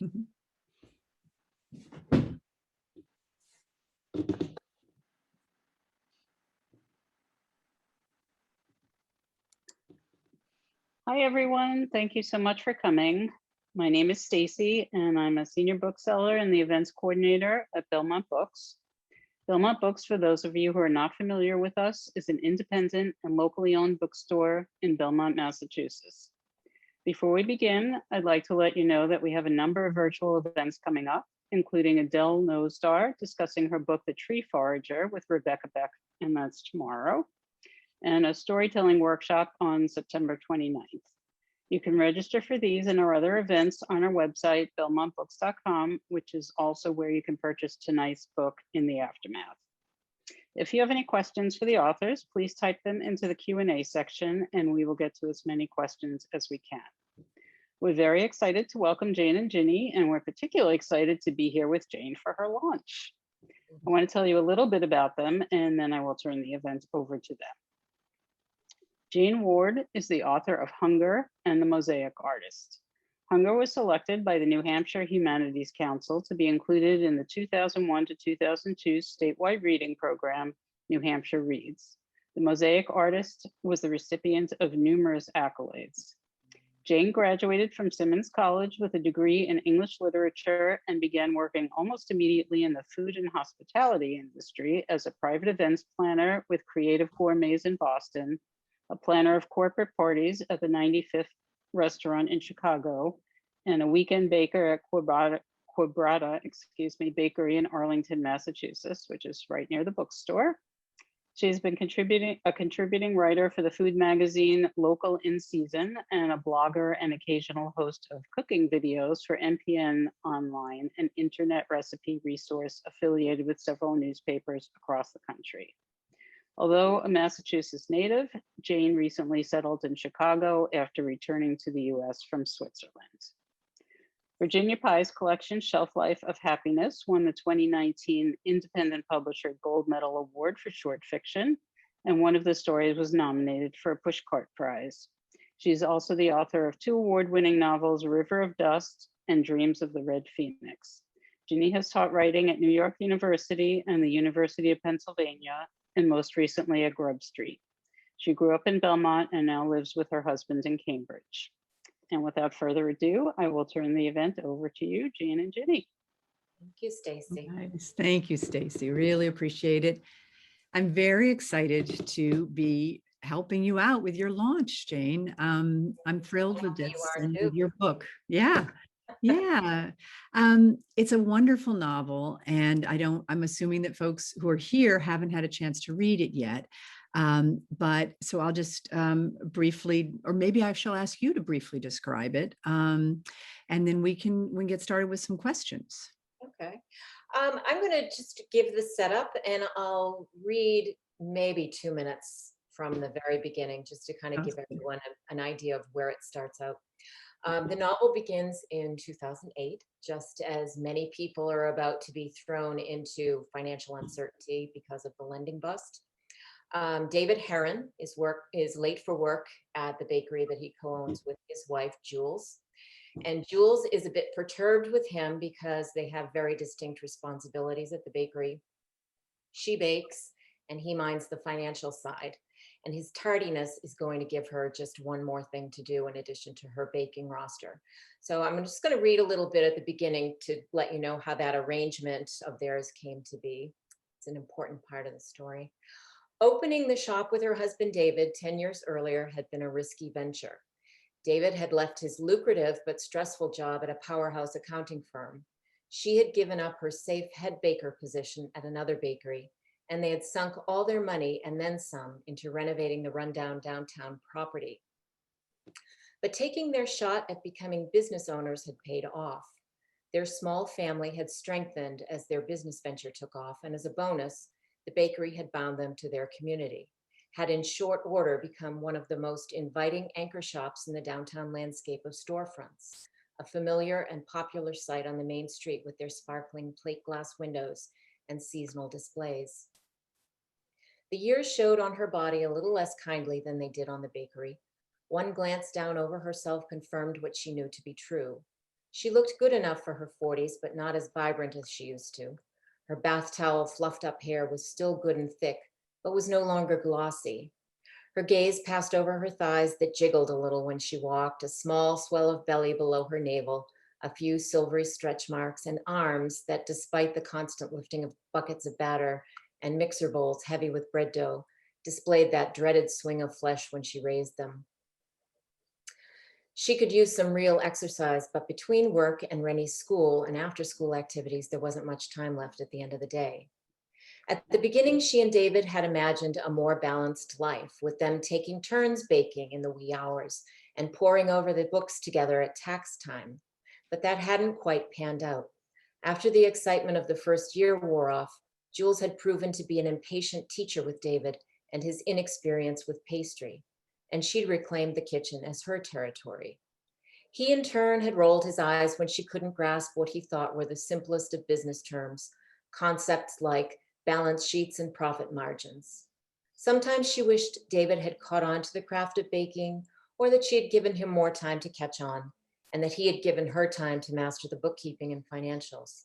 Hi, everyone. Thank you so much for coming. My name is Stacy, and I'm a senior bookseller and the events coordinator at Belmont Books. Belmont Books, for those of you who are not familiar with us, is an independent and locally owned bookstore in Belmont, Massachusetts. Before we begin, I'd like to let you know that we have a number of virtual events coming up, including Adele Nosdar discussing her book, The Tree Forager, with Rebecca Beck, and that's tomorrow, and a storytelling workshop on September 29th. You can register for these and our other events on our website, belmontbooks.com, which is also where you can purchase tonight's book in the aftermath. If you have any questions for the authors, please type them into the Q&A section and we will get to as many questions as we can. We're very excited to welcome Jane and Ginny, and we're particularly excited to be here with Jane for her launch. I want to tell you a little bit about them, and then I will turn the event over to them. Jane Ward is the author of Hunger and the Mosaic Artist. Hunger was selected by the New Hampshire Humanities Council to be included in the 2001 to 2002 statewide reading program, New Hampshire Reads. The Mosaic Artist was the recipient of numerous accolades. Jane graduated from Simmons College with a degree in English literature and began working almost immediately in the food and hospitality industry as a private events planner with Creative Gourmets in Boston, a planner of corporate parties at the 95th restaurant in Chicago, and a weekend baker at Quebrada Bakery in Arlington, Massachusetts, which is right near the bookstore. She's been a contributing writer for the food magazine Local in Season, and a blogger and occasional host of cooking videos for NPN Online, an internet recipe resource affiliated with several newspapers across the country. Although a Massachusetts native, Jane recently settled in Chicago after returning to the US from Switzerland. Virginia Pye's collection, Shelf Life of Happiness, won the 2019 Independent Publisher Gold Medal Award for short fiction, and one of the stories was nominated for a Pushcart Prize. She's also the author of 2 award-winning novels, River of Dust and Dreams of the Red Phoenix. Ginny has taught writing at New York University and the University of Pennsylvania, and most recently at Grub Street. She grew up in Belmont and now lives with her husband in Cambridge. And without further ado, I will turn the event over to you, Jane and Ginny. Thank you, Stacy. Nice. Thank you, Stacy. Really appreciate it. I'm very excited to be helping you out with your launch, Jane. I'm thrilled with this and with your book. Yeah. Yeah. It's a wonderful novel, and I'm assuming that folks who are here haven't had a chance to read it yet. But so I'll just briefly, or maybe I shall ask you to briefly describe it. And then we can get started with some questions. Okay. I'm going to just give the setup, and I'll read maybe 2 minutes from the very beginning, just to kind of give everyone an idea of where it starts out. The novel begins in 2008, just as many people are about to be thrown into financial uncertainty because of the lending bust. David Heron is late for work at the bakery that he co-owns with his wife, Jules. And Jules is a bit perturbed with him because they have very distinct responsibilities at the bakery. She bakes and he minds the financial side. And his tardiness is going to give her just one more thing to do in addition to her baking roster. So I'm just going to read a little bit at the beginning to let you know how that arrangement of theirs came to be. It's an important part of the story. Opening the shop with her husband, David, 10 years earlier had been a risky venture. David had left his lucrative but stressful job at a powerhouse accounting firm. She had given up her safe head baker position at another bakery, and they had sunk all their money and then some into renovating the rundown downtown property. But taking their shot at becoming business owners had paid off. Their small family had strengthened as their business venture took off, and as a bonus, the bakery had bound them to their community, had in short order become one of the most inviting anchor shops in the downtown landscape of storefronts, a familiar and popular sight on the main street with their sparkling plate glass windows and seasonal displays. The years showed on her body a little less kindly than they did on the bakery. One glance down over herself confirmed what she knew to be true. She looked good enough for her 40s, but not as vibrant as she used to. Her bath towel fluffed up hair was still good and thick, but was no longer glossy. Her gaze passed over her thighs that jiggled a little when she walked, a small swell of belly below her navel, a few silvery stretch marks, and arms that, despite the constant lifting of buckets of batter and mixer bowls heavy with bread dough, displayed that dreaded swing of flesh when she raised them. She could use some real exercise, but between work and Rennie's school and after-school activities, there wasn't much time left at the end of the day. At the beginning, she and David had imagined a more balanced life, with them taking turns baking in the wee hours and poring over the books together at tax time. But that hadn't quite panned out. After the excitement of the first year wore off, Jules had proven to be an impatient teacher with David and his inexperience with pastry, and she'd reclaimed the kitchen as her territory. He, in turn, had rolled his eyes when she couldn't grasp what he thought were the simplest of business terms, concepts like balance sheets and profit margins. Sometimes she wished David had caught on to the craft of baking, or that she had given him more time to catch on, and that he had given her time to master the bookkeeping and financials.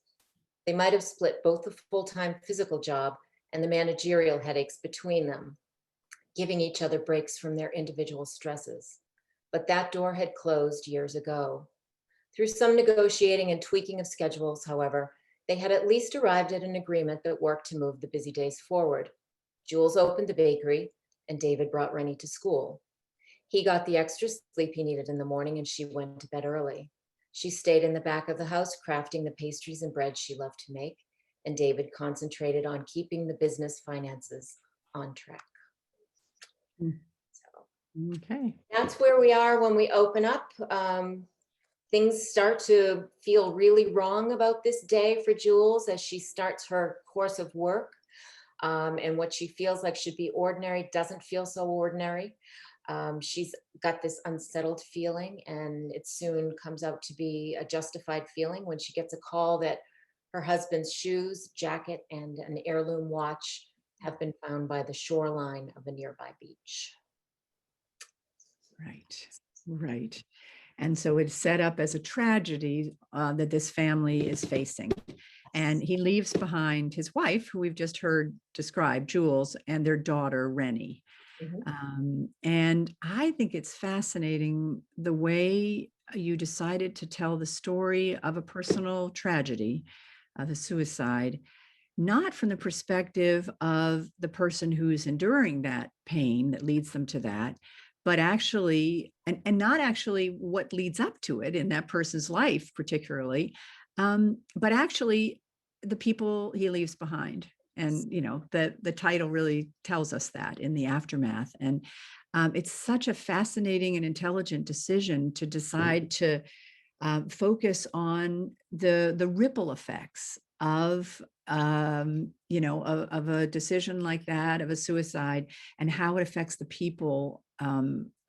They might have split both the full-time physical job and the managerial headaches between them, giving each other breaks from their individual stresses. But that door had closed years ago. Through some negotiating and tweaking of schedules, however, they had at least arrived at an agreement that worked to move the busy days forward. Jules opened the bakery, and David brought Rennie to school. He got the extra sleep he needed in the morning, and she went to bed early. She stayed in the back of the house, crafting the pastries and bread she loved to make, and David concentrated on keeping the business finances on track. So Okay. that's where we are when we open up. Things start to feel really wrong about this day for Jules as she starts her course of work. And what she feels like should be ordinary doesn't feel so ordinary. She's got this unsettled feeling, and it soon comes out to be a justified feeling when she gets a call that her husband's shoes, jacket, and an heirloom watch have been found by the shoreline of a nearby beach. Right, right. And so it's set up as a tragedy that this family is facing. And he leaves behind his wife, who we've just heard described, Jules, and their daughter, Rennie. And I think it's fascinating the way you decided to tell the story of a personal tragedy, of a suicide, not from the perspective of the person who's enduring that pain that leads them to that, but actually, and not actually what leads up to it in that person's life particularly, but actually the people he leaves behind. And, you know, the title really tells us that in the aftermath. And it's such a fascinating and intelligent decision to decide to focus on the ripple effects of you know, of a decision like that, of a suicide, and how it affects the people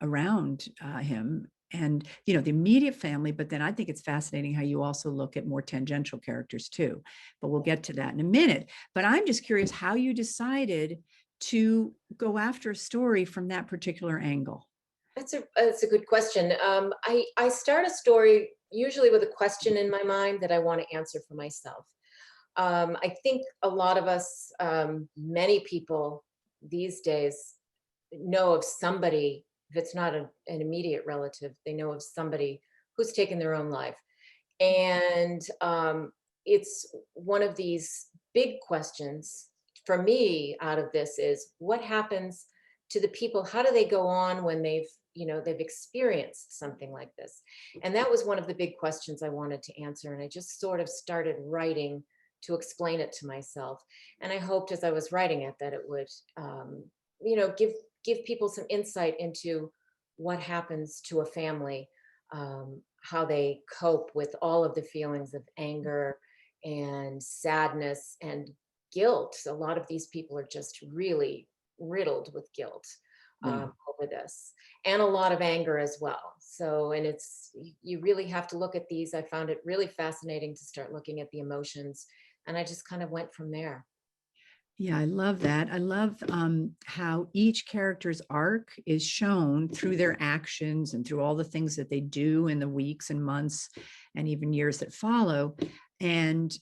around him, and, you know, the immediate family. But then I think it's fascinating how you also look at more tangential characters too, but we'll get to that in a minute. But I'm just curious how you decided to go after a story from that particular angle. That's a good question. I start a story usually with a question in my mind that I want to answer for myself. I think a lot of us, many people these days know of somebody, if it's not an immediate relative, they know of somebody who's taken their own life. And it's one of these big questions for me out of this is what happens to the people? How do they go on when they've experienced something like this? And that was one of the big questions I wanted to answer. And I just sort of started writing to explain it to myself. And I hoped as I was writing it that it would, give people some insight into what happens to a family, how they cope with all of the feelings of anger and sadness and guilt. A lot of these people are just really riddled with guilt over this, and a lot of anger as well. So, and you really have to look at these. I found it really fascinating to start looking at the emotions, and I just kind of went from there. Yeah, I love that. I love how each character's arc is shown through their actions and through all the things that they do in the weeks and months and even years that follow, and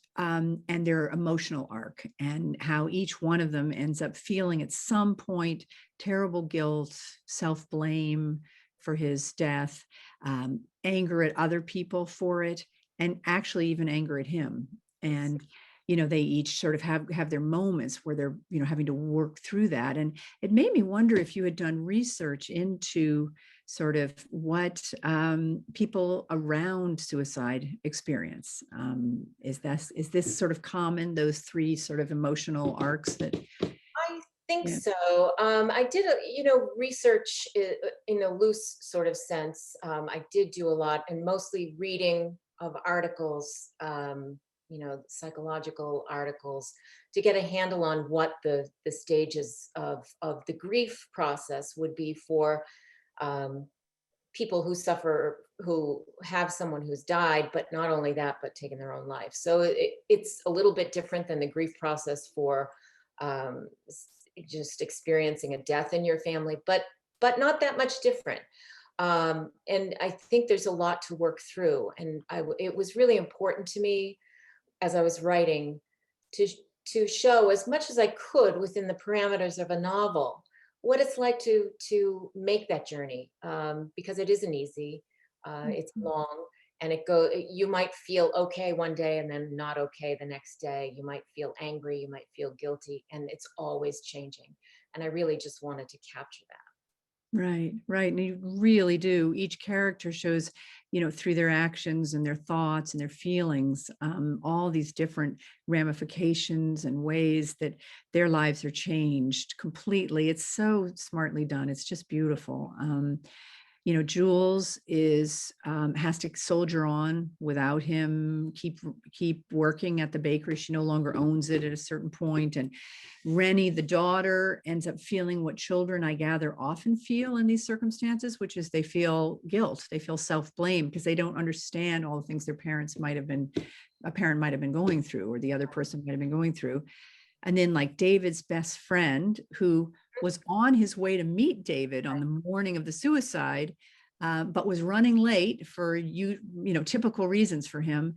their emotional arc, and how each one of them ends up feeling at some point terrible guilt, self-blame for his death, anger at other people for it, and actually even anger at him. And they each sort of have their moments where they're, having to work through that. And it made me wonder if you had done research into sort of what people around suicide experience. Is this sort of common, those three sort of emotional arcs that? I think Yeah. so. I did research in a loose sort of sense. I did do a lot, and mostly reading of articles, psychological articles, to get a handle on what the stages of the grief process would be for people who suffer, who have someone who's died, but not only that, but taken their own life. So it's a little bit different than the grief process for just experiencing a death in your family, but not that much different. And I think there's a lot to work through. And it was really important to me as I was writing to show as much as I could within the parameters of a novel what it's like to make that journey, because it isn't easy. It's long, and you might feel okay one day and then not okay the next day. You might feel angry, you might feel guilty, and it's always changing. And I really just wanted to capture that. Right, right. And you really do. Each character shows, through their actions and their thoughts and their feelings, all these different ramifications and ways that their lives are changed completely. It's so smartly done. It's just beautiful. Jules has to soldier on without him, keep working at the bakery. She no longer owns it at a certain point. And Rennie, the daughter, ends up feeling what children, I gather, often feel in these circumstances, which is they feel guilt, they feel self-blame because they don't understand all the things a parent might have been going through, or the other person might have been going through. And then like David's best friend, who was on his way to meet David on the morning of the suicide, but was running late for typical reasons for him,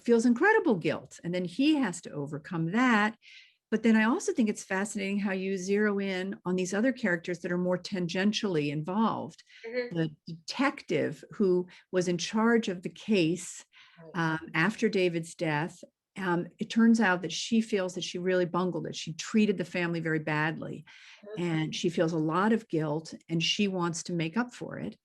feels incredible guilt. And then he has to overcome that. But then I also think it's fascinating how you zero in on these other characters that are more tangentially involved. Mm-hmm. The detective who was in charge of the case after David's death. It turns out that she feels that she really bungled it. She treated the family very badly, and she feels a lot of guilt, and she wants to make up for it.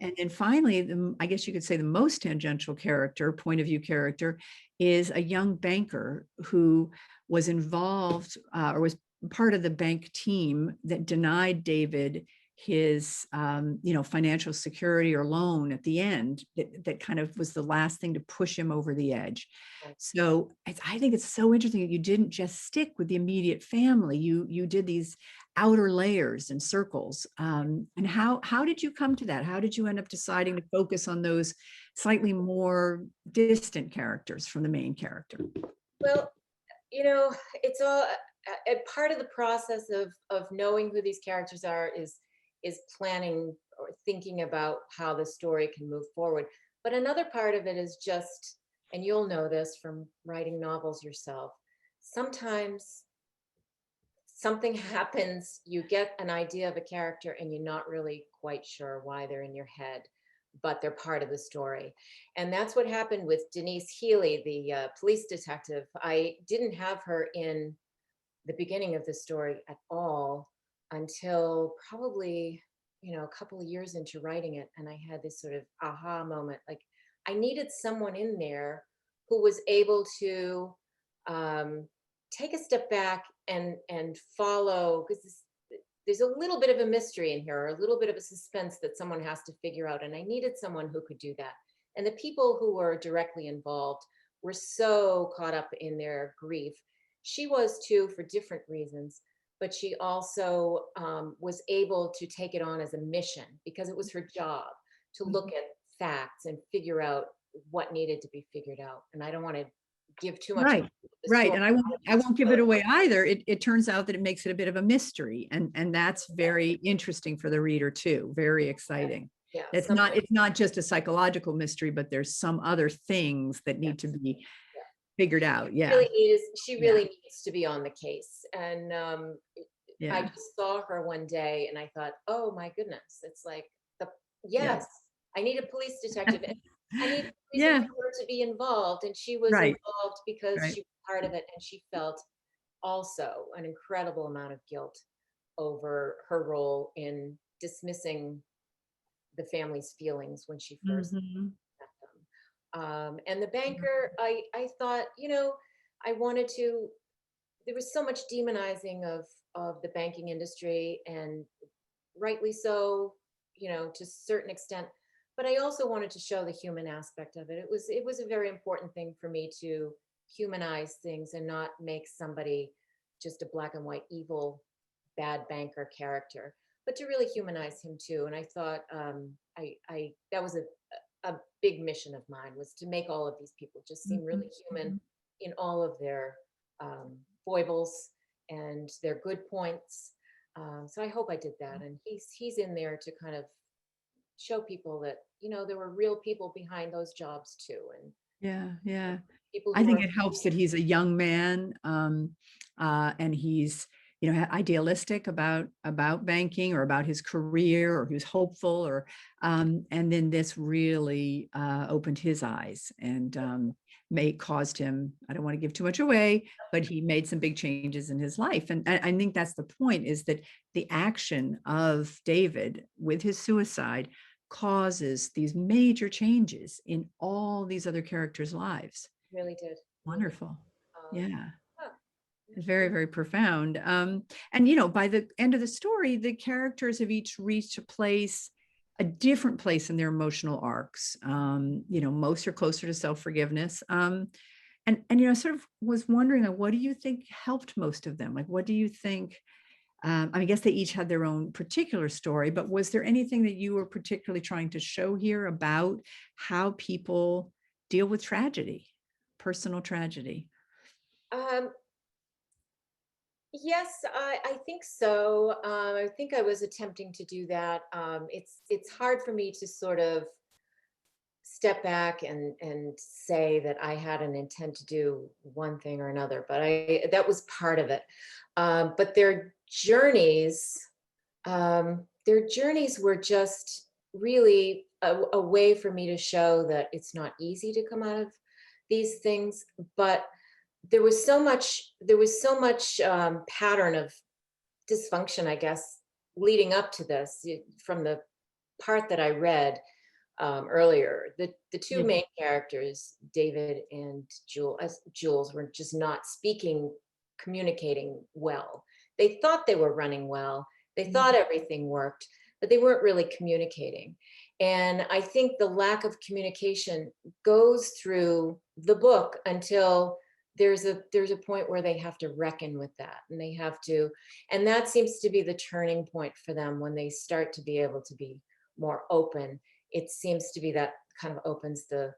And then finally, I guess you could say the most tangential point of view character is a young banker who was involved or was part of the bank team that denied David his financial security or loan at the end, that kind of was the last thing to push him over the edge. So I think it's so interesting that you didn't just stick with the immediate family. You did these outer layers and circles. And how did you come to that? How did you end up deciding to focus on those slightly more distant characters from the main character? Well, it's all a part of the process of knowing who these characters are is planning or thinking about how the story can move forward. But another part of it is just, and you'll know this from writing novels yourself, sometimes something happens, you get an idea of a character and you're not really quite sure why they're in your head, but they're part of the story. And that's what happened with Denise Healy, the police detective. I didn't have her in the beginning of the story at all until probably, a couple of years into writing it. And I had this sort of aha moment, like I needed someone in there who was able to take a step back and follow, because there's a little bit of a mystery in here, or a little bit of a suspense that someone has to figure out. And I needed someone who could do that. And the people who were directly involved were so caught up in their grief. She was too, for different reasons, but she also was able to take it on as a mission because it was her job to look at facts and figure out what needed to be figured out. And I don't want to give too much Right. of the Right. story. And I won't give it away either. It turns out that it makes it a bit of a mystery. And that's very interesting for the reader too. Very exciting. Yeah, It's not just a psychological mystery, but there's some other things that need to be yeah. figured out. Yeah. She Yeah. really needs to be on the case. And I Yeah. just saw her one day and I thought, oh my goodness, it's like Yeah. yes, I need a police detective. And I need a reason Yeah. for her to be involved. And she was Right. involved because Right. she was part of it, and she felt also an incredible amount of guilt over her role in dismissing the family's feelings when she first Mhm. met them. And the banker, I thought, I wanted to. There was so much demonizing of the banking industry, and rightly so, to a certain extent. But I also wanted to show the human aspect of it. It was a very important thing for me to humanize things and not make somebody just a black and white evil bad banker character, but to really humanize him too. And I thought I that was a big mission of mine, was to make all of these people just seem really human Mhm. in all of their foibles and their good points. So I hope I did that, and he's in there to kind of show people that there were real people behind those jobs too, and Yeah. Yeah. people I who think are it helps that he's a young man, and he's, idealistic about banking or about his career, or who's hopeful, or and then this really opened his eyes and caused him. I don't want to give too much away, but he made some big changes in his life, and I think that's the point: is that the action of David with his suicide causes these major changes in all these other characters' lives. really did. Wonderful. Yeah. Huh. Very, very profound. And by the end of the story, the characters have each reached a different place in their emotional arcs. Most are closer to self-forgiveness. And I sort of was wondering, like, what do you think helped most of them? Like, what do you think? I guess they each had their own particular story, but was there anything that you were particularly trying to show here about how people deal with tragedy, personal tragedy? Um, yes, I think so. I think I was attempting to do that. It's hard for me to sort of step back and say that I had an intent to do one thing or another, but that was part of it. But their journeys were just really a way for me to show that it's not easy to come out of these things, but there was so much pattern of dysfunction, I guess, leading up to this. From the part that I read earlier, the two Yeah. main characters, David and Jules, were just not communicating well. They thought they were running well. They thought everything worked, but they weren't really communicating. And I think the lack of communication goes through the book until there's a point where they have to reckon with that, and and that seems to be the turning point for them when they start to be able to be more open. It seems to be that kind of opens the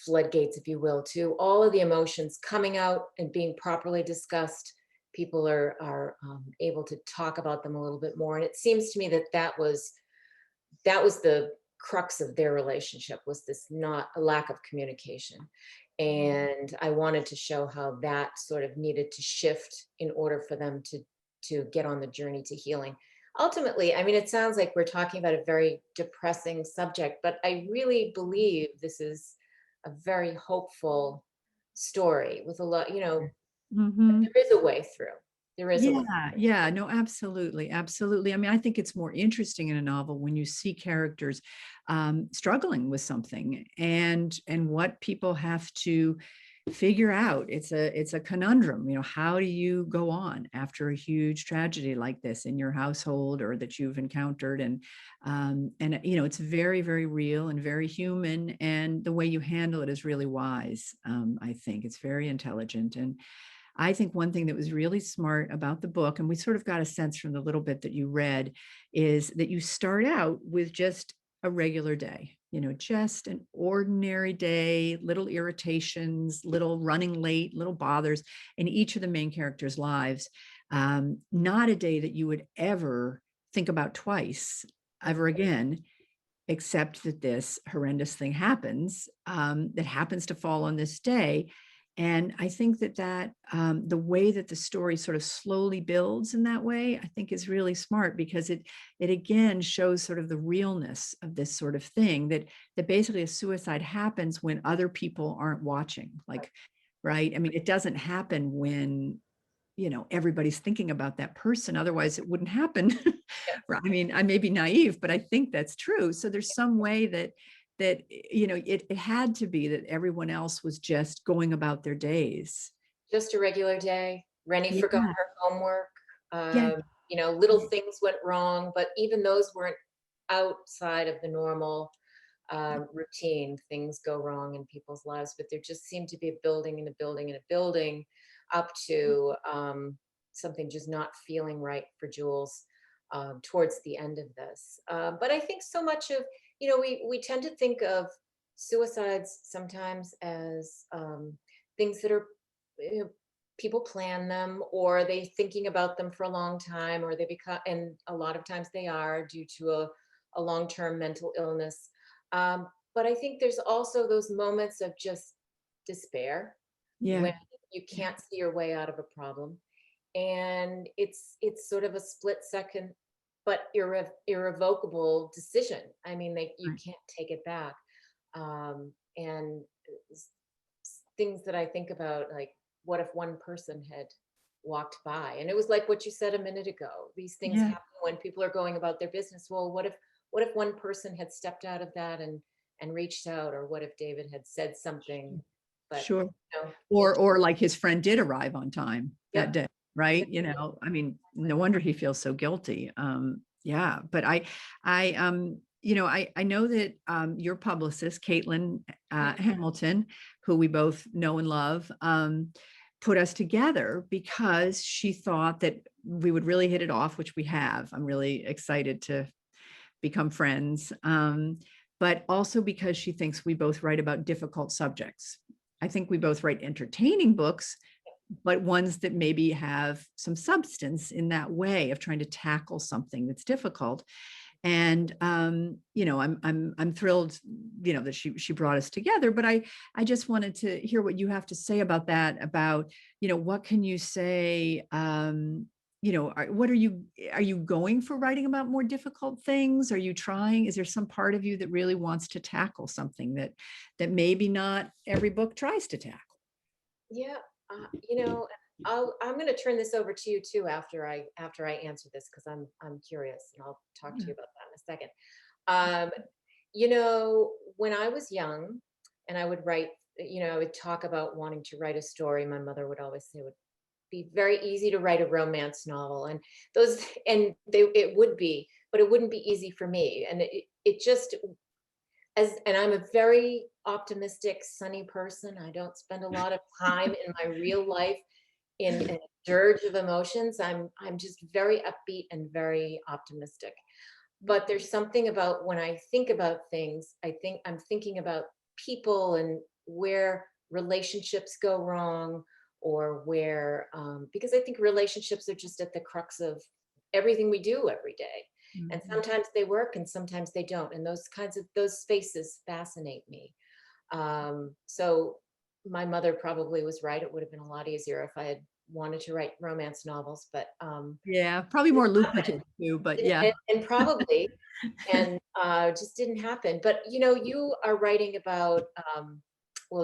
floodgates, if you will, to all of the emotions coming out and being properly discussed. People are able to talk about them a little bit more, and it seems to me that was the crux of their relationship, was this not a lack of communication. And I wanted to show how that sort of needed to shift in order for them to get on the journey to healing. Ultimately, I mean, it sounds like we're talking about a very depressing subject, but I really believe this is a very hopeful story with a lot, Mhm. there is a way through. There is a way. Yeah, no, absolutely, absolutely. I mean, I think it's more interesting in a novel when you see characters struggling with something, and what people have to figure out. It's a conundrum. How do you go on after a huge tragedy like this in your household, or that you've encountered? And it's very, very real and very human, and the way you handle it is really wise. I think it's very intelligent. And I think one thing that was really smart about the book, and we sort of got a sense from the little bit that you read, is that you start out with just a regular day. just an ordinary day, little irritations, little running late, little bothers in each of the main characters' lives. Not a day that you would ever think about twice, ever again, except that this horrendous thing happens, that happens to fall on this day. And I think that the way that the story sort of slowly builds in that way, I think is really smart, because it again shows sort of the realness of this sort of thing, that basically a suicide happens when other people aren't watching, like, right? I mean, it doesn't happen when everybody's thinking about that person, otherwise it wouldn't happen. I mean, I may be naive, but I think that's true. So there's some way that it had to be that everyone else was just going about their days. Just a regular day. Rennie forgot her homework. Yeah. Little things went wrong, but even those weren't outside of the normal routine. Things go wrong in people's lives, but there just seemed to be a building and a building and a building up to something just not feeling right for Jules towards the end of this. But I think so much of, we tend to think of suicides sometimes as things that are, people plan them, or they thinking about them for a long time, or they become, and a lot of times they are due to a long-term mental illness. But I think there's also those moments of just despair when you can't see your way out of a problem. And it's sort of a split second, but irrevocable decision. I mean, you can't take it back. And things that I think about, like, what if one person had walked by? And it was like what you said a minute ago. These things happen when people are going about their business. Well, what if one person had stepped out of that and reached out? Or what if David had said something? But, or like his friend did arrive on time that day, right? I mean, no wonder he feels so guilty. But I know that your publicist, Caitlin Hamilton, who we both know and love, put us together because she thought that we would really hit it off, which we have. I'm really excited to become friends, but also because she thinks we both write about difficult subjects. I think we both write entertaining books, but ones that maybe have some substance in that way of trying to tackle something that's difficult. And I'm thrilled, that she brought us together. But I just wanted to hear what you have to say about that. About what can you say? What are you going for writing about more difficult things? Are you trying? Is there some part of you that really wants to tackle something that maybe not every book tries to tackle? Yeah, I'm going to turn this over to you too after I answer this, because I'm curious, and I'll talk to you about that in a second. When I was young, and I would write, I would talk about wanting to write a story, my mother would always say it would be very easy to write a romance novel, and it would be, but it wouldn't be easy for me. And it just, and I'm a very optimistic, sunny person. I don't spend a lot of time in my real life in a dirge of emotions. I'm just very upbeat and very optimistic. But there's something about when I think about things, I think I'm thinking about people and where relationships go wrong, or where, because I think relationships are just at the crux of everything we do every day. And sometimes they work and sometimes they don't. And those spaces fascinate me. So my mother probably was right. It would have been a lot easier if I had wanted to write romance novels, but probably more lucrative too, but and probably and just didn't happen. But you are writing about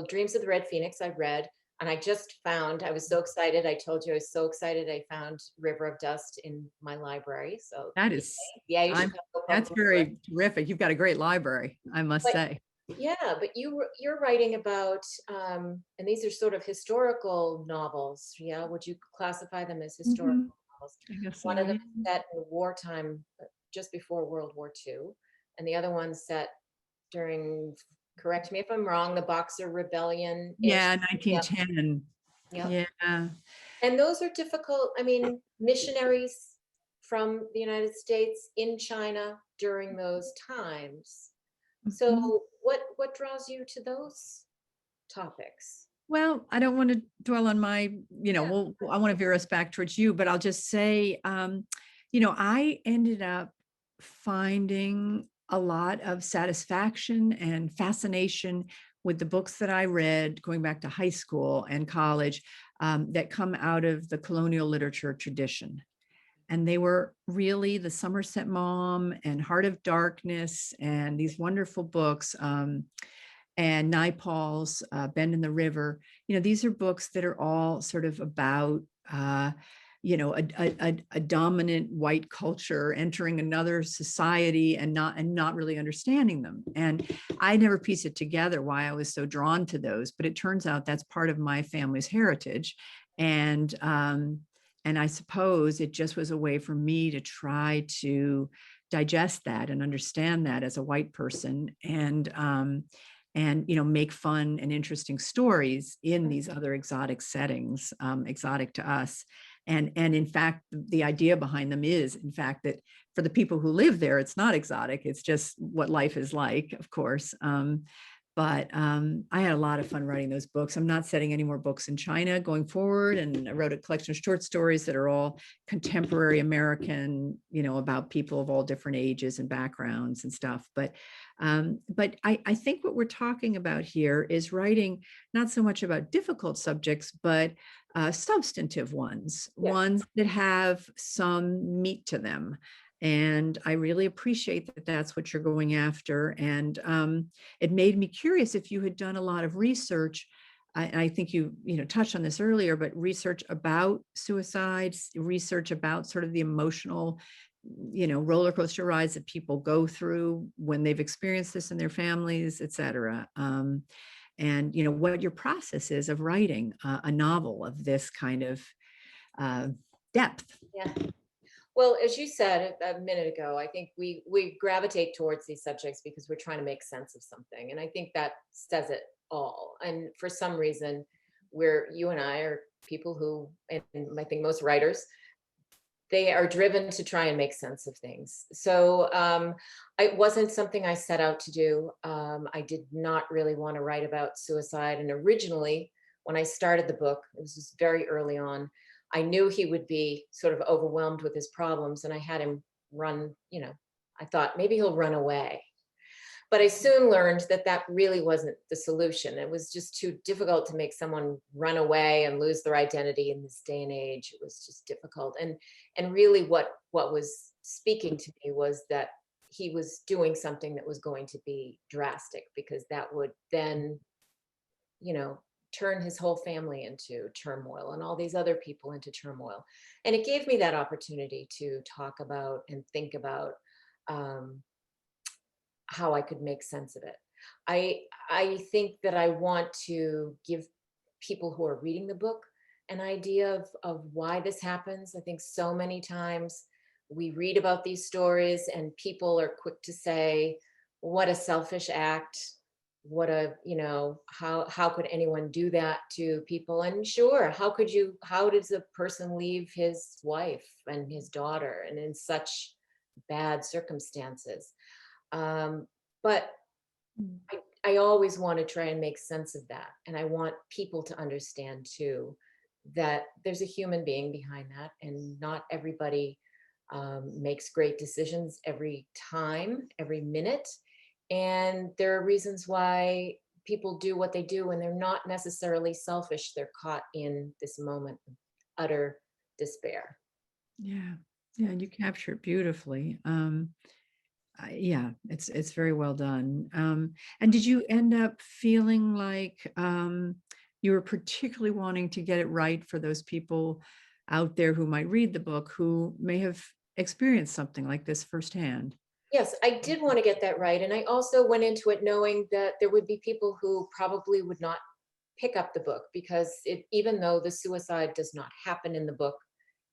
Dreams of the Red Phoenix. I read, and I was so excited. I told you I was so excited. I found River of Dust in my library. So that is, you should that's very terrific. You've got a great library, I must say. Yeah, but you're writing about, and these are sort of historical novels. Yeah, would you classify them as historical novels? I guess One of them is set in wartime, just before World War II, and the other one set during, correct me if I'm wrong, the Boxer Rebellion. 1910. Yeah. And those are difficult. I mean, missionaries from the United States in China during those times Mhm. So what draws you to those topics? Well, I don't want to dwell on my, Yeah. I want to veer us back towards you, but I'll just say, I ended up finding a lot of satisfaction and fascination with the books that I read going back to high school and college, that come out of the colonial literature tradition. And they were really the Somerset Maugham and Heart of Darkness and these wonderful books. And Naipaul's Bend in the River. These are books that are all sort of about, a dominant white culture entering another society and not really understanding them. And I never pieced it together why I was so drawn to those, but it turns out that's part of my family's heritage. And I suppose it just was a way for me to try to digest that and understand that as a white person, and make fun and interesting stories in these other exotic settings, exotic to us. And in fact, the idea behind them is, in fact, that for the people who live there, it's not exotic. It's just what life is like, of course. But I had a lot of fun writing those books. I'm not setting any more books in China going forward. And I wrote a collection of short stories that are all contemporary American, about people of all different ages and backgrounds and stuff. But I think what we're talking about here is writing not so much about difficult subjects, but substantive ones, Yeah. ones that have some meat to them. And I really appreciate that that's what you're going after. And it made me curious if you had done a lot of research. I think you touched on this earlier, but research about suicides, research about sort of the emotional, roller coaster rides that people go through when they've experienced this in their families, et cetera. And what your process is of writing a novel of this kind of depth. Yeah. Well, as you said a minute ago, I think we gravitate towards these subjects because we're trying to make sense of something. And I think that says it all. And for some reason, you and I are people who, and I think most writers, they are driven to try and make sense of things. So it wasn't something I set out to do. I did not really want to write about suicide. And originally, when I started the book, it was just very early on, I knew he would be sort of overwhelmed with his problems. And I had him run, I thought maybe he'll run away. But I soon learned that that really wasn't the solution. It was just too difficult to make someone run away and lose their identity in this day and age. It was just difficult. And really what was speaking to me was that he was doing something that was going to be drastic, because that would then, turn his whole family into turmoil and all these other people into turmoil. And it gave me that opportunity to talk about and think about how I could make sense of it. I think that I want to give people who are reading the book an idea of why this happens. I think so many times we read about these stories and people are quick to say, what a selfish act. What a, how could anyone do that to people? And sure, how does a person leave his wife and his daughter and in such bad circumstances? But I always want to try and make sense of that. And I want people to understand too, that there's a human being behind that, and not everybody makes great decisions every time, every minute. And there are reasons why people do what they do, and they're not necessarily selfish. They're caught in this moment of utter despair. Yeah. Yeah. You capture it beautifully. Yeah, it's very well done. And did you end up feeling like you were particularly wanting to get it right for those people out there who might read the book who may have experienced something like this firsthand? Yes, I did want to get that right. And I also went into it knowing that there would be people who probably would not pick up the book, because even though the suicide does not happen in the book,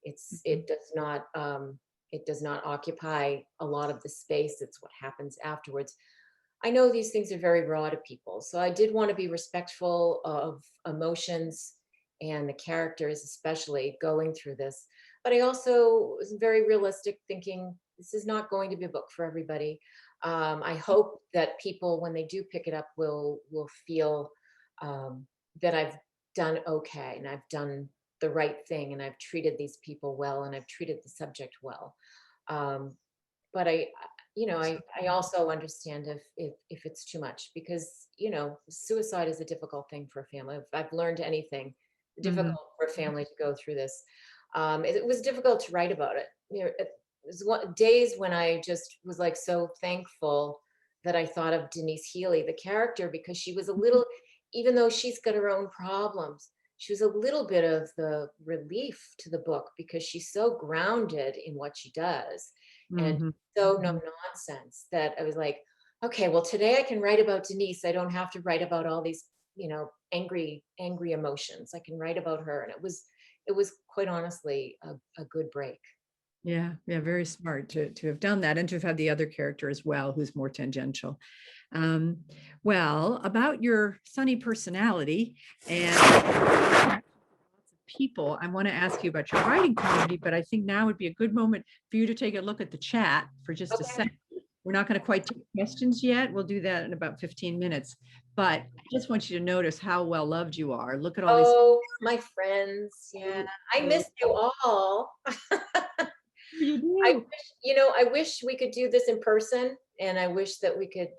it does not occupy a lot of the space. It's what happens afterwards. I know these things are very raw to people, so I did want to be respectful of emotions and the characters, especially going through this. But I also was very realistic, thinking this is not going to be a book for everybody. I hope that people, when they do pick it up, will feel that I've done okay, and I've done the right thing, and I've treated these people well, and I've treated the subject well. But I also understand if it's too much, because suicide is a difficult thing for a family. If I've learned anything, difficult for a family to go through this. It was difficult to write about it. It was days when I just was like so thankful that I thought of Denise Healy, the character, because she was a little, even though she's got her own problems, she was a little bit of the relief to the book, because she's so grounded in what she does, and so no nonsense, that I was like, okay, well, today I can write about Denise. I don't have to write about all these, angry emotions. I can write about her. And it was quite honestly a good break. Yeah, very smart to have done that, and to have had the other character as well, who's more tangential. Well, about your sunny personality and lots of people, I want to ask you about your writing community, but I think now would be a good moment for you to take a look at the chat for just a second. We're not going to quite take questions yet. We'll do that in about 15 minutes. But I just want you to notice how well loved you are. Look at all these. Oh, my friends. Yeah. I miss you all. You do. I wish we could do this in person, and I wish that we could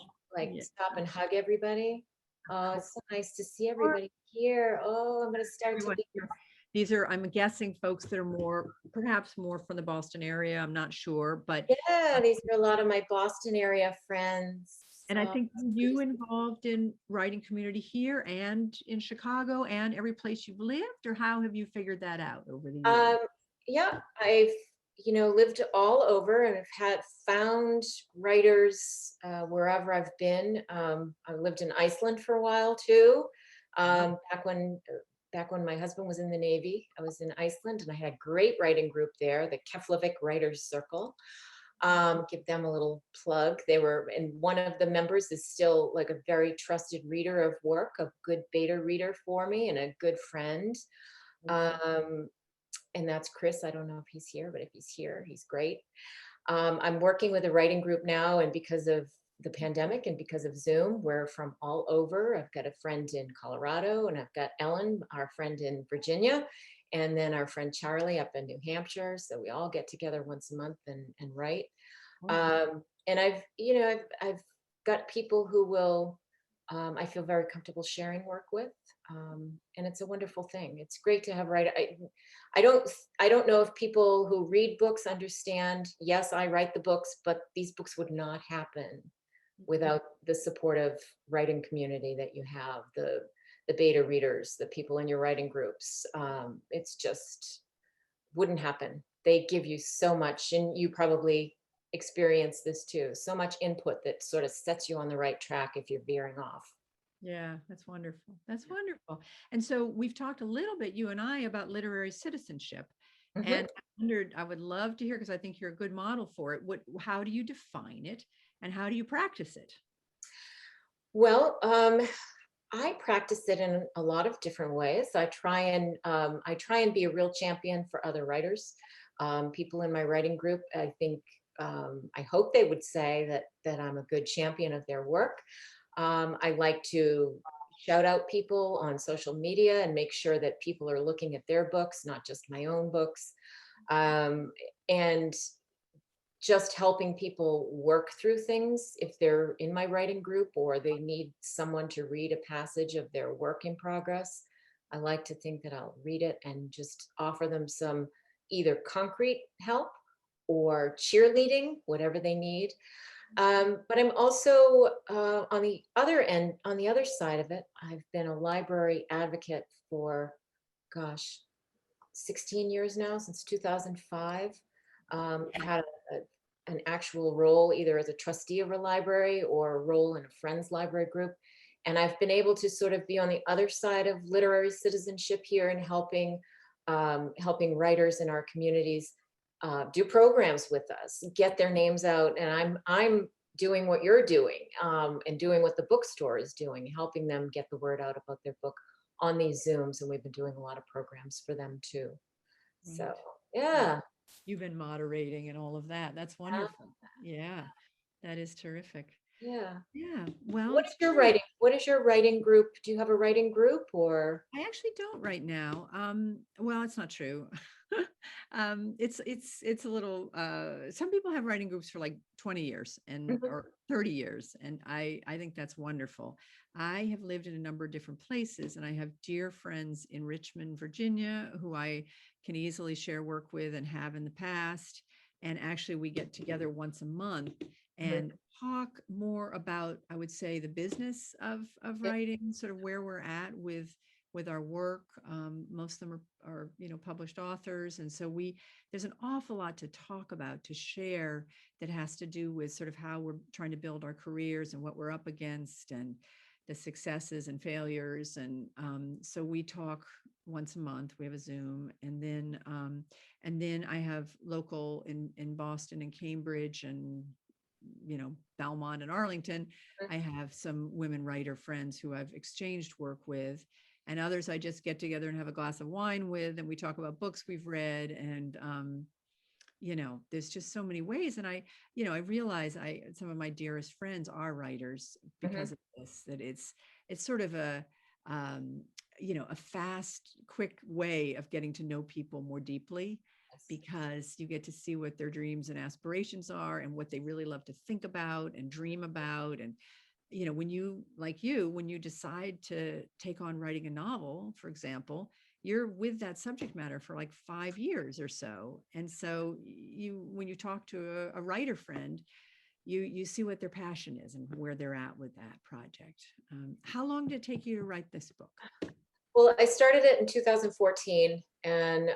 stop and hug everybody. Oh, it's so nice to see everybody here. Oh, I'm going to start to be. These are, I'm guessing, folks that are perhaps more from the Boston area. I'm not sure, but yeah, these are a lot of my Boston area friends. And I think you involved in writing community here and in Chicago and every place you've lived, or how have you figured that out over the years? Yeah, I've lived all over, and I've found writers wherever I've been. I lived in Iceland for a while too. Back when my husband was in the Navy, I was in Iceland, and I had a great writing group there, the Keflavik Writers Circle. Give them a little plug. And one of the members is still like a very trusted reader of work, a good beta reader for me, and a good friend. And that's Chris. I don't know if he's here, but if he's here, he's great. I'm working with a writing group now, and because of the pandemic and because of Zoom, we're from all over. I've got a friend in Colorado, and I've got Ellen, our friend in Virginia, and then our friend Charlie up in New Hampshire. So we all get together once a month and write. And I've got people who will, I feel very comfortable sharing work with. And it's a wonderful thing. It's great to have I don't know if people who read books understand, yes, I write the books, but these books would not happen without the supportive writing community that you have, the beta readers, the people in your writing groups. It's just wouldn't happen. They give you so much, and you probably experience this too, so much input that sort of sets you on the right track if you're veering off. Yeah, that's wonderful. That's wonderful. And so we've talked a little bit, you and I, about literary citizenship. And I would love to hear, because I think you're a good model for it. How do you define it, and how do you practice it? Well, I practice it in a lot of different ways. I try and be a real champion for other writers. People in my writing group, I think, I hope they would say that I'm a good champion of their work. I like to shout out people on social media and make sure that people are looking at their books, not just my own books. And just helping people work through things if they're in my writing group or they need someone to read a passage of their work in progress. I like to think that I'll read it and just offer them some either concrete help or cheerleading, whatever they need. But I'm also on the other end, on the other side of it, I've been a library advocate for, 16 years now, since 2005. Had an actual role either as a trustee of a library or a role in a friend's library group. And I've been able to sort of be on the other side of literary citizenship here and helping writers in our communities do programs with us, get their names out. And I'm doing what you're doing and doing what the bookstore is doing, helping them get the word out about their book on these Zooms. And we've been doing a lot of programs for them too. So, yeah. you've been moderating and all of that. That's wonderful. Yeah, that is terrific. Yeah. Yeah, well, What is your writing? What is your writing group? Do you have a writing group or? I actually don't right now. Well, it's not true. It's a little, some people have writing groups for like 20 years and Mhm. or 30 years. And I think that's wonderful. I have lived in a number of different places and I have dear friends in Richmond, Virginia, who I can easily share work with and have in the past. And actually we get together once a month and talk more about, I would say, the business of Yeah. writing, sort of where we're at with our work. Most of them are published authors, and so there's an awful lot to talk about, to share, that has to do with sort of how we're trying to build our careers and what we're up against, and the successes and failures. And so we talk once a month. We have a Zoom, and then I have local in Boston and Cambridge and Belmont and Arlington. I have some women writer friends who I've exchanged work with, and others I just get together and have a glass of wine with, and we talk about books we've read. And there's just so many ways. And I realize some of my dearest friends are writers because of this, that it's sort of a fast, quick way of getting to know people more deeply, because you get to see what their dreams and aspirations are and what they really love to think about and dream about. And when you decide to take on writing a novel, for example, you're with that subject matter for like 5 years or so. And so when you talk to a writer friend, you see what their passion is and where they're at with that project. How long did it take you to write this book? Well, I started it in 2014, and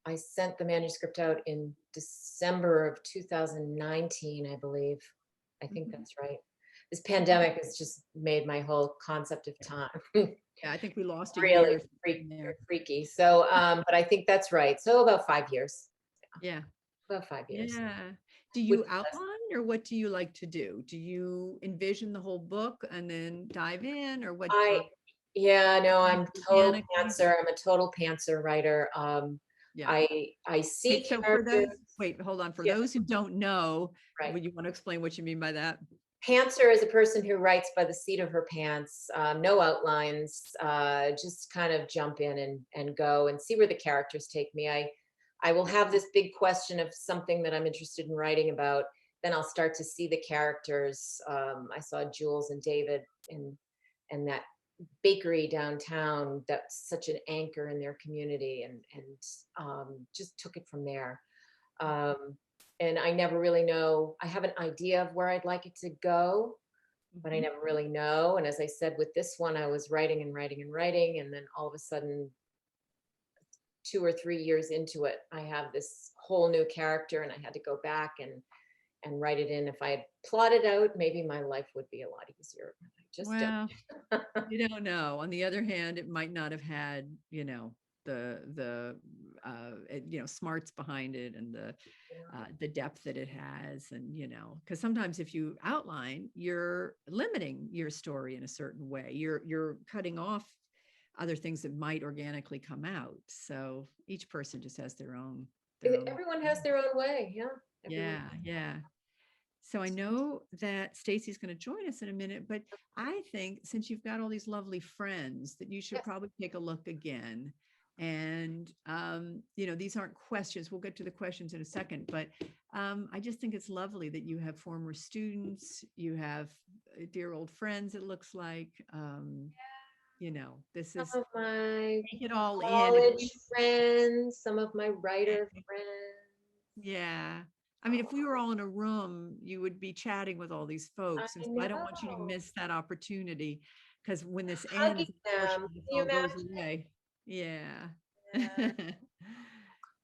I sent the manuscript out in December of 2019, I believe. I think that's right. This pandemic has just made my whole concept of time Yeah, I think we lost a really year there. freaky. So, but I think that's right. So about 5 years. Yeah. About 5 years. Yeah. Do With you outline, or what do you like to do? Do you envision the whole book and then dive in, or what? Yeah, no, I'm total Organically? pantser. I'm a total pantser writer. Yeah. I see So for characters. wait, hold on. For Yeah, those who don't know, right. would you want to explain what you mean by that? Pantser is a person who writes by the seat of her pants, no outlines, just kind of jump in and go and see where the characters take me. I will have this big question of something that I'm interested in writing about. Then I'll start to see the characters. I saw Jules and David and that bakery downtown that's such an anchor in their community, and just took it from there. And I never really know. I have an idea of where I'd like it to go, but I never really know. And as I said, with this one, I was writing and writing and writing, and then all of a sudden, 2 or 3 years into it, I have this whole new character, and I had to go back and write it in. If I had plotted out, maybe my life would be a lot easier. I just Well, you don't know. On the other hand, it might not have had, the smarts behind it, and the depth that it has. And because sometimes if you outline, you're limiting your story in a certain way. You're cutting off other things that might organically come out. So each person just has their own Everyone has their own way. Yeah. Yeah. So I know that Stacy's going to join us in a minute, but I think since you've got all these lovely friends, that you should probably take a look again. And, these aren't questions. We'll get to the questions in a second, but I just think it's lovely that you have former students, you have dear old friends, it looks like. This is Some of my take it all in. college friends, some of my writer friends. Yeah. I mean, if we were all in a room, you would be chatting with all these folks. And so I don't want you to know. miss that opportunity, because when this Hugging ends, them. unfortunately, this Can you all goes imagine? away. Yeah. Yeah.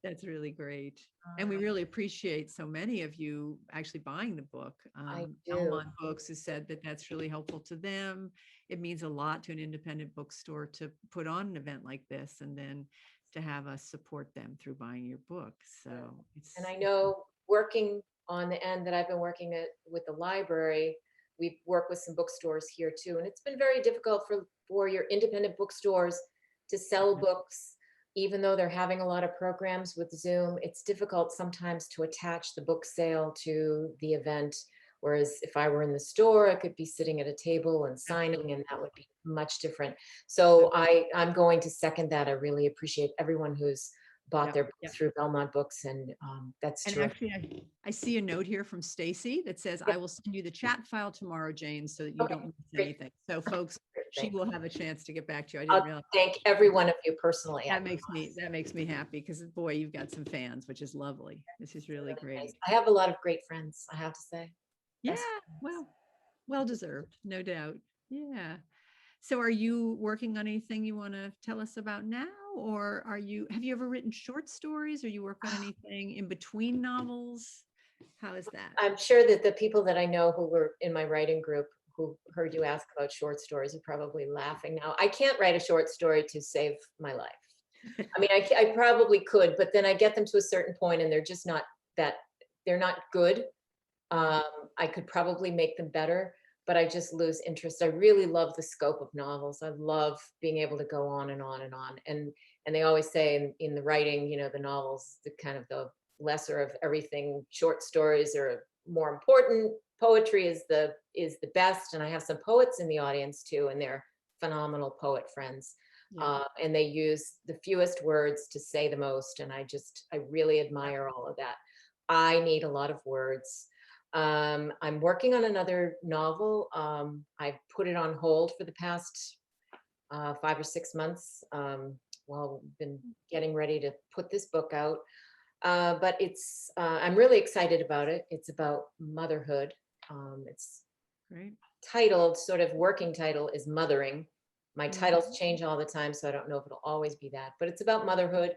That's really great. And we really appreciate so many of you actually buying the book. I do. Elmont Books has said that that's really helpful to them. It means a lot to an independent bookstore to put on an event like this, and then to have us support them through buying your book. So And I know, working on the end that I've been working with the library, we've worked with some bookstores here too. And it's been very difficult for your independent bookstores to sell books even though they're having a lot of programs with Zoom, it's difficult sometimes to attach the book sale to the event. Whereas if I were in the store, I could be sitting at a table and signing, and that would be much different. So I'm going to second that. I really appreciate everyone who's bought Yep, their book yep. through Belmont Books, and that's And terrific. actually, I see a note here from Stacy that says, Yep. I will send you the chat file tomorrow, Jane, so that you Okay, don't miss great. anything. So folks, she Thank- will have a chance to get back to you. I I'll didn't realize. thank every one of you personally. That makes me happy because boy, you've got some fans, which is lovely. This is really great. Nice. I have a lot of great friends, I have to say. Yeah, Best well deserved, no doubt. Yeah. So are you working on anything you want to tell us about now? Or have you ever written short stories, or you work on anything in between novels? How is that? I'm sure that the people that I know who were in my writing group who heard you ask about short stories are probably laughing now. I can't write a short story to save my life. I mean, I probably could, but then I get them to a certain point and they're just not they're not good. I could probably make them better, but I just lose interest. I really love the scope of novels. I love being able to go on and on and on. And they always say in the writing, you know, the novels, the kind of the lesser of everything. Short stories are more important. Poetry is the best. And I have some poets in the audience too, and they're phenomenal poet friends. Yeah. And they use the fewest words to say the most. And I really admire all of that. I need a lot of words. I'm working on another novel. I've put it on hold for the past 5 or 6 months while we've been getting ready to put this book out. But I'm really excited about it. It's about motherhood. It's Great. titled, sort of working title is Mothering. My titles change all the time, so I don't know if it'll always be that, but it's about motherhood,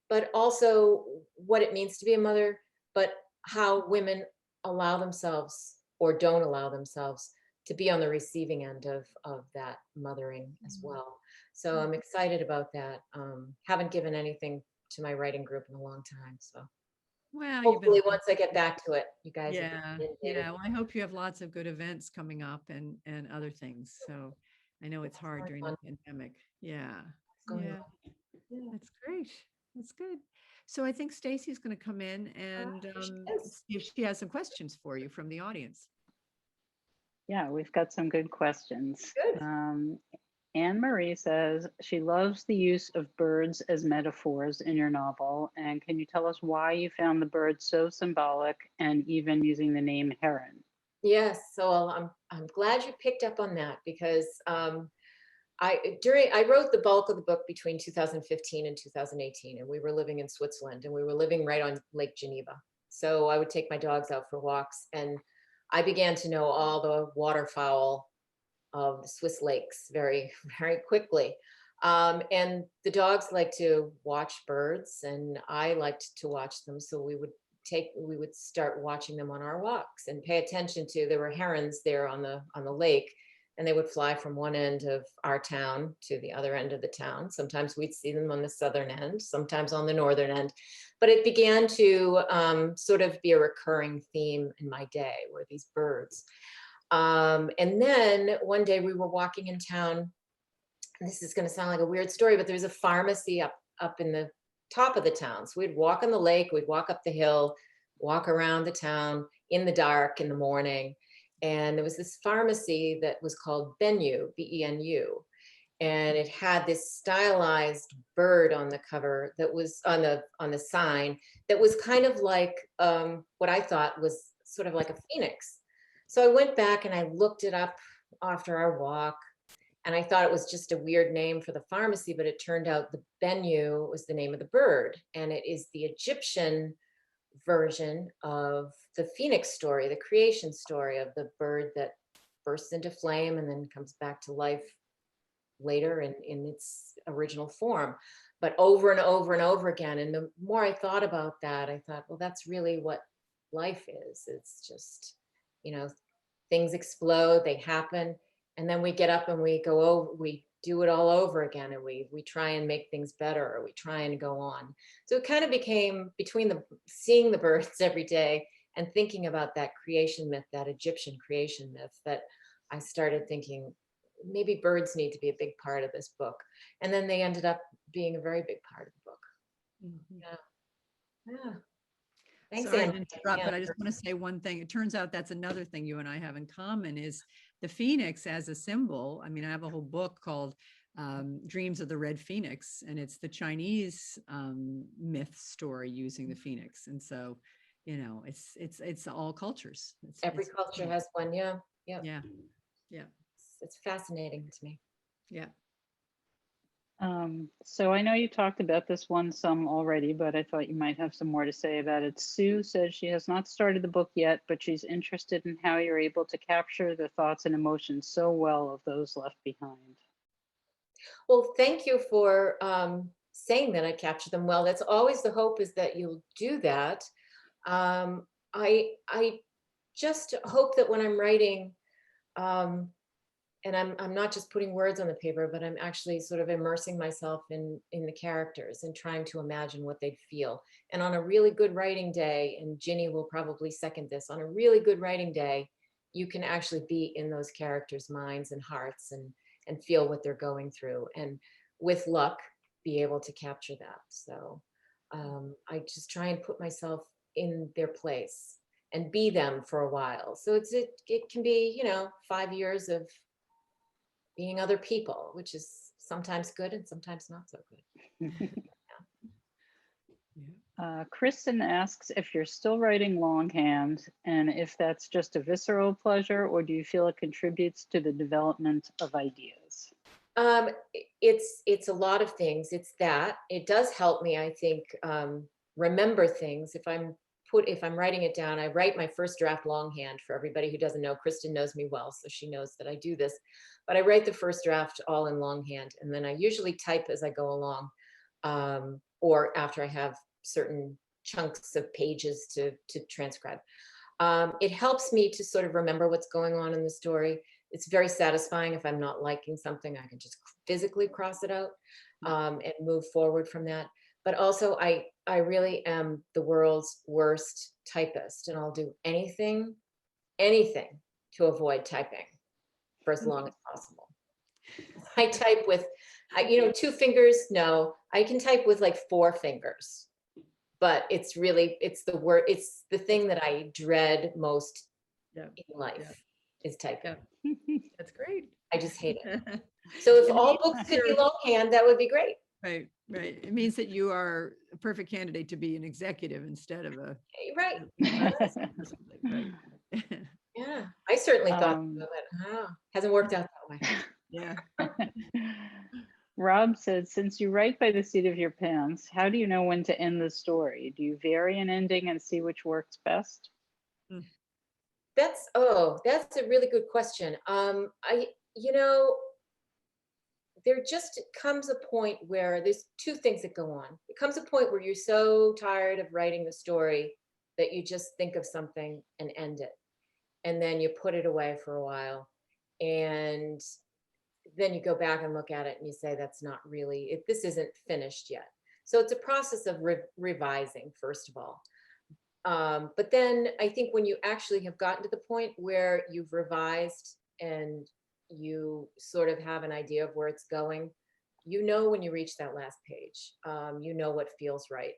but also what it means to be a mother, but how women allow themselves or don't allow themselves to be on the receiving end of that mothering as well. So I'm excited about that. Haven't given anything to my writing group in a long time. So Well, hopefully once I get back to it, you guys. Yeah. Well, I hope you have lots of good events coming up and other things. So I know it's hard during the pandemic. Yeah. That's great. That's good. So I think Stacy's going to come in and see if she has some questions for you from the audience. Yeah, we've got some good questions. Good. Anne Marie says she loves the use of birds as metaphors in your novel. And can you tell us why you found the bird so symbolic, and even using the name heron? Yes, so I'm glad you picked up on that, because I wrote the bulk of the book between 2015 and 2018, and we were living in Switzerland, and we were living right on Lake Geneva. So I would take my dogs out for walks, and I began to know all the waterfowl of the Swiss lakes very, very quickly. And the dogs like to watch birds, and I liked to watch them. So we would start watching them on our walks and pay attention to, there were herons there on the lake, and they would fly from one end of our town to the other end of the town. Sometimes we'd see them on the southern end, sometimes on the northern end. But it began to sort of be a recurring theme in my day, were these birds. And then one day we were walking in town, and this is going to sound like a weird story, but there's a pharmacy up in the top of the town. So we'd walk on the lake, we'd walk up the hill, walk around the town in the dark in the morning. And there was this pharmacy that was called Benu, B-E-N-U. And it had this stylized bird on the cover that was on the sign that was kind of like what I thought was sort of like a phoenix. So I went back and I looked it up after our walk, and I thought it was just a weird name for the pharmacy, but it turned out the Bennu was the name of the bird, and it is the Egyptian version of the phoenix story, the creation story of the bird that bursts into flame and then comes back to life later in its original form, but over and over and over again. And the more I thought about that, I thought, well, that's really what life is. It's just, you know, things explode, they happen, and then we get up and we go over, we do it all over again, and we try and make things better, or we try and go on. So it kind of became, between seeing the birds every day and thinking about that creation myth, that Egyptian creation myth, that I started thinking, maybe birds need to be a big part of this book. And then they ended up being a very big part of the book. Mhm. Yeah. Thanks, Sorry Anne. to interrupt, Yeah. but I just want to say one thing. It turns out that's another thing you and I have in common is the phoenix as a symbol. I mean, I have a whole book called Dreams of the Red Phoenix, and it's the Chinese myth story using the phoenix. And so, you know, it's all cultures. Every culture has one. Yeah. Yeah. Yeah. Yeah. It's fascinating to me. Yeah. So I know you talked about this one some already, but I thought you might have some more to say about it. Sue says she has not started the book yet, but she's interested in how you're able to capture the thoughts and emotions so well of those left behind. Well, thank you for saying that I captured them well. That's always the hope, is that you'll do that. I just hope that when I'm writing, and I'm not just putting words on the paper, but I'm actually sort of immersing myself in the characters and trying to imagine what they'd feel. And on a really good writing day, and Ginny will probably second this, on a really good writing day, you can actually be in those characters' minds and hearts and feel what they're going through. And with luck, be able to capture that. So I just try and put myself in their place and be them for a while. So it can be, 5 years of being other people, which is sometimes good and sometimes not so good. Kristen asks if you're still writing longhand and if that's just a visceral pleasure or do you feel it contributes to the development of ideas? It's a lot of things. It's that it does help me, I think, remember things. If I'm writing it down, I write my first draft longhand. For everybody who doesn't know, Kristen knows me well, so she knows that I do this. But I write the first draft all in longhand, and then I usually type as I go along, or after I have certain chunks of pages to transcribe. It helps me to sort of remember what's going on in the story. It's very satisfying. If I'm not liking something, I can just physically cross it out and move forward from that. But also, I really am the world's worst typist, and I'll do anything to avoid typing for as long as possible. I type with, 2 fingers. No, I can type with like 4 fingers, but it's the thing that I dread most in life is typing. That's great. I just hate it. So if all books could be longhand, that would be great. Right. It means that you are a perfect candidate to be an executive instead of a Right. Right. Yeah, I certainly thought so, but hasn't worked out that way. Yeah. Rob said, since you write by the seat of your pants, how do you know when to end the story? Do you vary an ending and see which works best? That's a really good question. There just comes a point where there's 2 things that go on. It comes a point where you're so tired of writing the story that you just think of something and end it. And then you put it away for a while. And then you go back and look at it and you say, that's not really, this isn't finished yet. So it's a process of revising, first of all. But then I think when you actually have gotten to the point where you've revised and you sort of have an idea of where it's going, when you reach that last page, what feels right.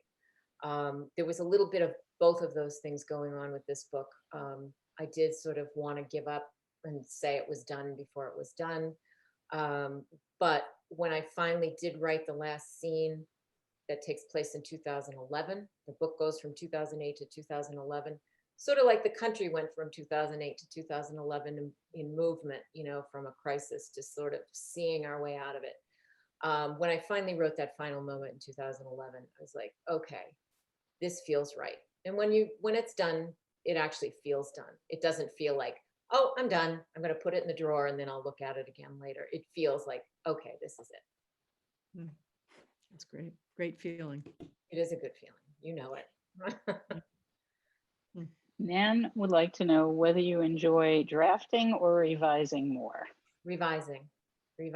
There was a little bit of both of those things going on with this book. I did sort of want to give up and say it was done before it was done. But when I finally did write the last scene that takes place in 2011, the book goes from 2008 to 2011, sort of like the country went from 2008 to 2011 in movement, from a crisis to sort of seeing our way out of it. When I finally wrote that final moment in 2011, I was like, okay, this feels right. And when it's done, it actually feels done. It doesn't feel like, oh, I'm done. I'm going to put it in the drawer and then I'll look at it again later. It feels like, okay, this is it. That's great. Great feeling. It is a good feeling. You know it. Nan would like to know whether you enjoy drafting or revising more. Revising. I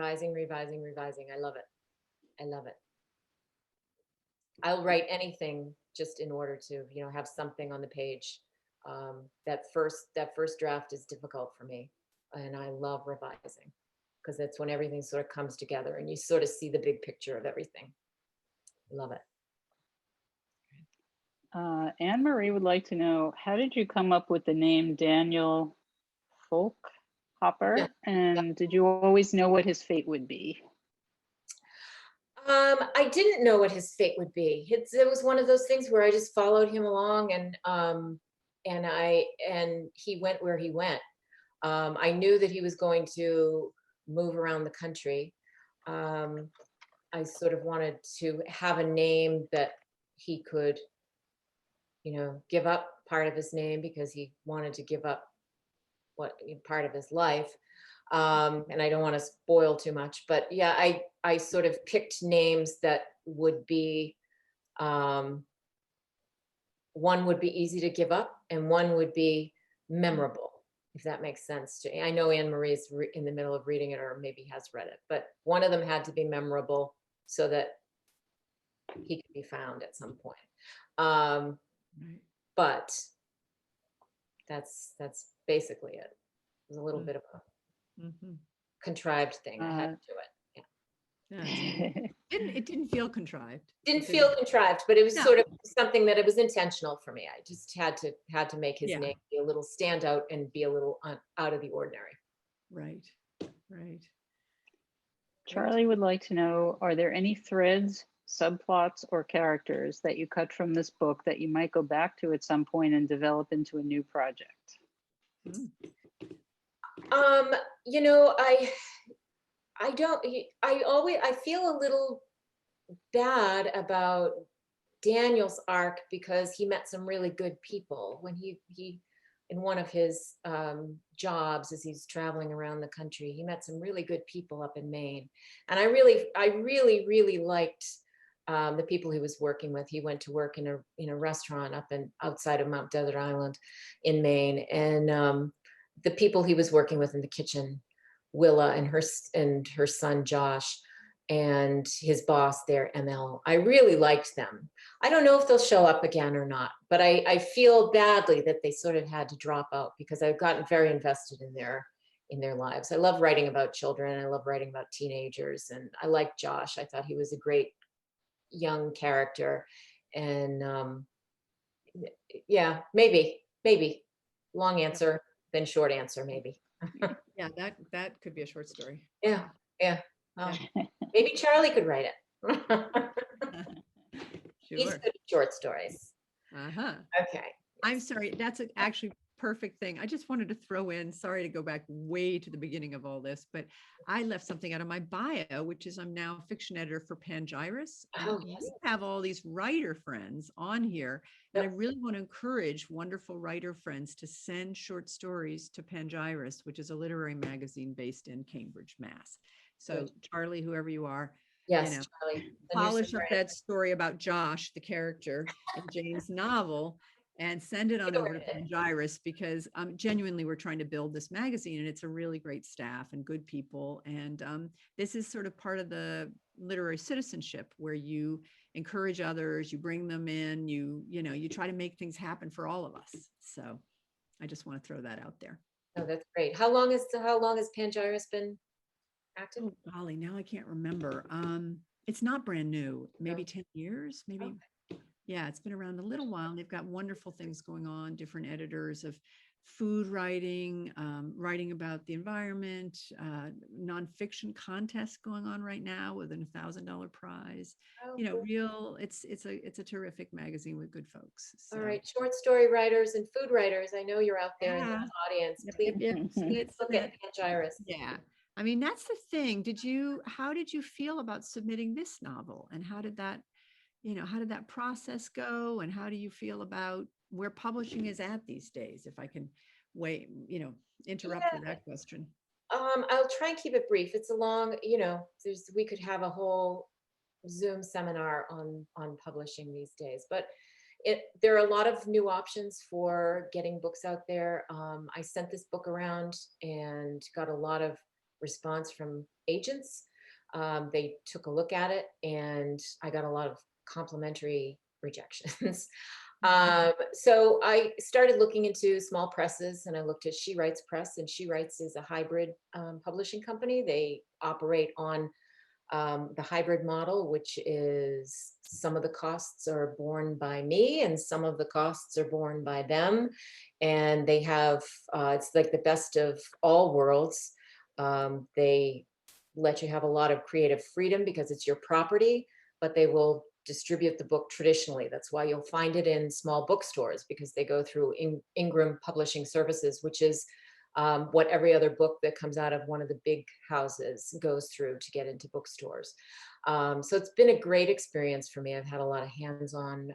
love it. I'll write anything just in order to, have something on the page. That first draft is difficult for me, and I love revising because that's when everything sort of comes together and you sort of see the big picture of everything. Love it. Anne Marie would like to know, how did you come up with the name Daniel Folkhopper? Yeah. And did you always know what his fate would be? I didn't know what his fate would be. It was one of those things where I just followed him along, and he went where he went. I knew that he was going to move around the country. I sort of wanted to have a name that he could, give up part of his name because he wanted to give up part of his life. And I don't want to spoil too much, but yeah, I sort of picked names that would be, one would be easy to give up and one would be memorable, if that makes sense. I know Anne Marie is in the middle of reading it or maybe has read it, but one of them had to be memorable so that he could be found at some point. Right. But that's basically it. It was a little bit of a contrived thing. I had to do it. Yeah. It didn't feel contrived. Didn't feel contrived, but it was No. sort of something that it was intentional for me. I just had to make his Yeah. name be a little stand out and be a little out of the ordinary. Right. Right. Charlie would like to know, are there any threads, subplots, or characters that you cut from this book that you might go back to at some point and develop into a new project? I feel a little bad about Daniel's arc because he met some really good people when he in one of his jobs as he's traveling around the country. He met some really good people up in Maine, and I really liked the people he was working with. He went to work in a restaurant outside of Mount Desert Island in Maine, and the people he was working with in the kitchen, Willa and her son Josh, and his boss there, ML. I really liked them. I don't know if they'll show up again or not, but I feel badly that they sort of had to drop out because I've gotten very invested in their lives. I love writing about children. I love writing about teenagers, and I like Josh. I thought he was a great young character, and yeah, maybe long answer than short answer, maybe. Yeah, that could be a short story. Yeah. Well, maybe Charlie could write it. He's Sure. good at short stories. Uh-huh. Okay. I'm sorry. That's actually perfect thing. I just wanted to throw in, sorry to go back way to the beginning of all this, but I left something out of my bio, which is I'm now fiction editor for Pangyris. And Oh, yes. we have all these writer friends on here. And I really want to encourage wonderful writer friends to send short stories to Pangyris, which is a literary magazine based in Cambridge, Mass. So Charlie, whoever you are, Yes, Charlie. polish up that story about Josh, the character in Jane's novel, and send it on over to Pangyris, because genuinely we're trying to build this magazine, and it's a really great staff and good people. And this is sort of part of the literary citizenship where you encourage others, you bring them in, you try to make things happen for all of us. So I just want to throw that out there. Oh, that's great. How long has Pangyris been active? Oh, golly, now I can't remember. It's not brand new, maybe 10 years, maybe. Okay. Yeah, it's been around a little while. They've got wonderful things going on, different editors of food writing, writing about the environment, nonfiction contest going on right now with a $1,000 prize. Oh, cool. It's a terrific magazine with good folks. So. All right, short story writers and food writers. I know you're out there in the audience. Please look at Pangyris. Yeah. I mean, that's the thing. How did you feel about submitting this novel, and how did that process go, and how do you feel about where publishing is at these days? If I can interrupt with that question. I'll try and keep it brief. It's a long, we could have a whole Zoom seminar on publishing these days, but there are a lot of new options for getting books out there. I sent this book around and got a lot of response from agents. They took a look at it, and I got a lot of complimentary rejections. So I started looking into small presses, and I looked at She Writes Press, and She Writes is a hybrid publishing company. They operate on the hybrid model, which is some of the costs are borne by me and some of the costs are borne by them. And they have, it's like the best of all worlds. They let you have a lot of creative freedom because it's your property, but they will distribute the book traditionally. That's why you'll find it in small bookstores, because they go through Ingram Publishing Services, which is what every other book that comes out of one of the big houses goes through to get into bookstores. So it's been a great experience for me. I've had a lot of hands-on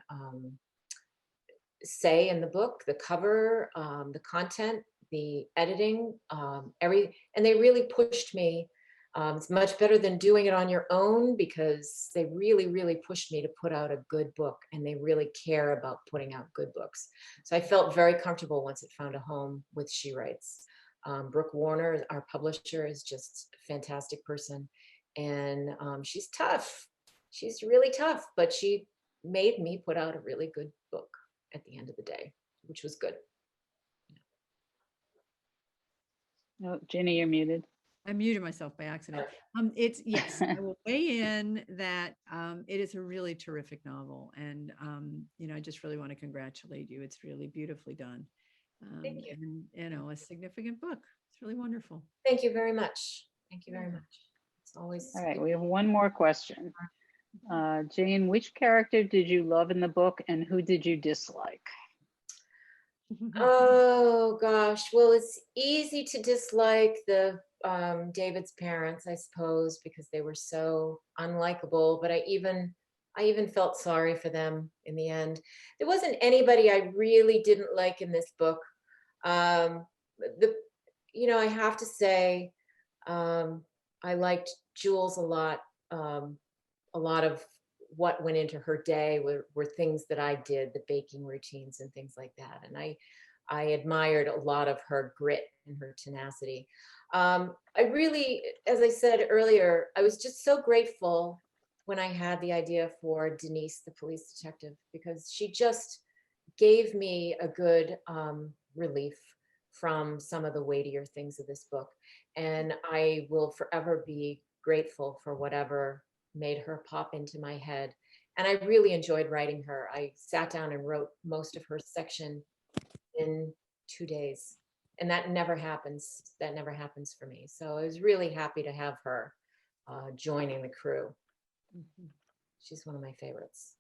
say in the book, the cover, the content, the editing, and they really pushed me. It's much better than doing it on your own, because they really, really pushed me to put out a good book, and they really care about putting out good books. So I felt very comfortable once it found a home with She Writes. Brooke Warner, our publisher, is just a fantastic person, and she's tough. She's really tough, but she made me put out a really good book at the end of the day, which was good. Oh, Ginny, you're muted. I muted myself by accident. It's yes, I will weigh in that it is a really terrific novel, and I just really want to congratulate you. It's really beautifully done. Thank you. And a significant book. It's really wonderful. Thank you very much. Thank you very much. It's always all right. We have one more question. Jane, which character did you love in the book, and who did you dislike? Oh gosh, well, it's easy to dislike the David's parents, I suppose, because they were so unlikable, but I even felt sorry for them in the end. There wasn't anybody I really didn't like in this book. I have to say, I liked Jules a lot. A lot of what went into her day were things that I did, the baking routines and things like that. And I admired a lot of her grit and her tenacity. I really, as I said earlier, I was just so grateful when I had the idea for Denise, the police detective, because she just gave me a good relief from some of the weightier things of this book. And I will forever be grateful for whatever made her pop into my head. And I really enjoyed writing her. I sat down and wrote most of her section in 2 days. And that never happens. That never happens for me. So I was really happy to have her joining the crew. She's one of my favorites.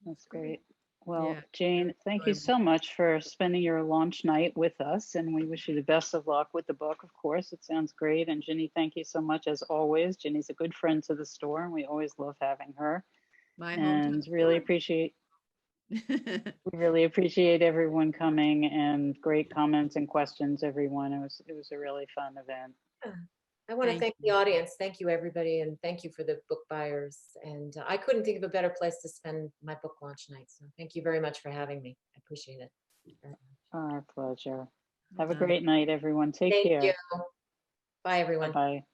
That's great. Well, Yeah, Jane, thank you so much for spending your launch night with us, and we wish you the best of luck with the book, of course. It sounds great. And Ginny, thank you so much as always. Ginny's a good friend to the store, and we always love having her. And really appreciate we really appreciate everyone coming, and great comments and questions, everyone. It was a really fun event. I want to thank the audience. Thank you, everybody. And thank you for the book buyers. And I couldn't think of a better place to spend my book launch night. So thank you very much for having me. I appreciate it. Our pleasure. Have a great night, everyone. Take care. Thank you. Bye, everyone. Bye.